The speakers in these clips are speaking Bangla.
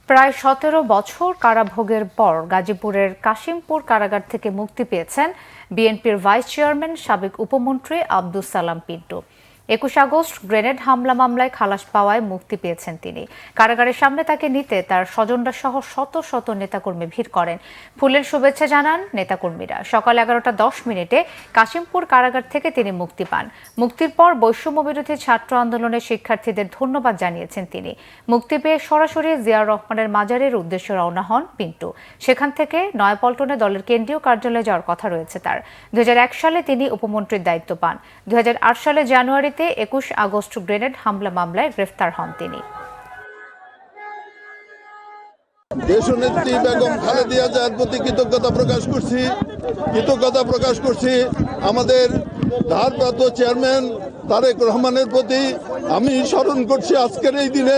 প্রায় ১৭ বছর কারাভোগের পর গাজীপুরের কাশিমপুর কারাগার থেকে মুক্তি পেয়েছেন বিএনপির ভাইস চেয়ারম্যান সাবেক উপমন্ত্রী আব্দুস সালাম পিন্টু। ২১ আগস্ট গ্রেনেড হামলা মামলায় খালাস পাওয়ায় মুক্তি পেয়েছেন তিনি। কারাগারের সামনে তাকে নিতে তার স্বজনরা সহ শত শত নেতাকর্মী ভিড় করেন। ফুলের শুভেচ্ছা জানান নেতাকর্মীরা। সকাল ১১টা ১০ কাশিমপুর কারাগার থেকে তিনি মুক্তি পান। মুক্তির পর বৈষম্য বিরোধী ছাত্র আন্দোলনের শিক্ষার্থীদের ধন্যবাদ জানিয়েছেন তিনি। মুক্তি পেয়ে সরাসরি জিয়াউর রহমানের মাজারের উদ্দেশ্যে রওনা হন পিন্টু। সেখান থেকে নয়াপল্টনে দলের কেন্দ্রীয় কার্যালয়ে যাওয়ার কথা রয়েছে তার। ২০০১ সালে তিনি উপমন্ত্রীর দায়িত্ব পান। ২০০৮ সালে জানুয়ারিতে ২১ আগস্ট গ্রেনেড হামলা মামলায় গ্রেফতার হন তিনি। দেশনেত্রী বেগম খালেদা জিয়ার প্রতি কৃতজ্ঞতা প্রকাশ করছি। আমাদের ভারপ্রাপ্ত চেয়ারম্যান তারেক রহমানের প্রতি আমি স্মরণ করছি আজকের এই দিনে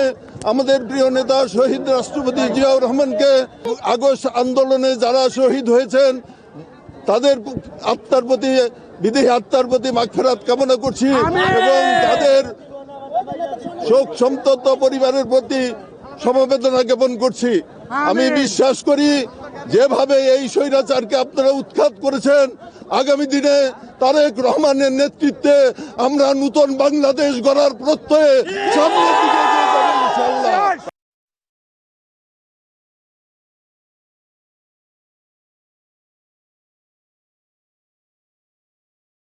আমাদের প্রিয় নেতা শহীদ রাষ্ট্রপতি জিয়াউর রহমানকে। আগস্ট আন্দোলনে যারা শহীদ হয়েছেন তাদের আত্মার প্রতি বিদেহী আত্মার প্রতি মাগফিরাত কামনা করছি এবং তাদের শোক সন্তপ্ত পরিবারের প্রতি সমবেদনা জ্ঞাপন করছি। আমি বিশ্বাস করি যেভাবে এই স্বৈরাচারকে আপনারা উৎখাত করেছেন, আগামী দিনে তারেক রহমানের নেতৃত্বে আমরা নতুন বাংলাদেশ গড়ার প্রত্যয়ে সামনের দিকে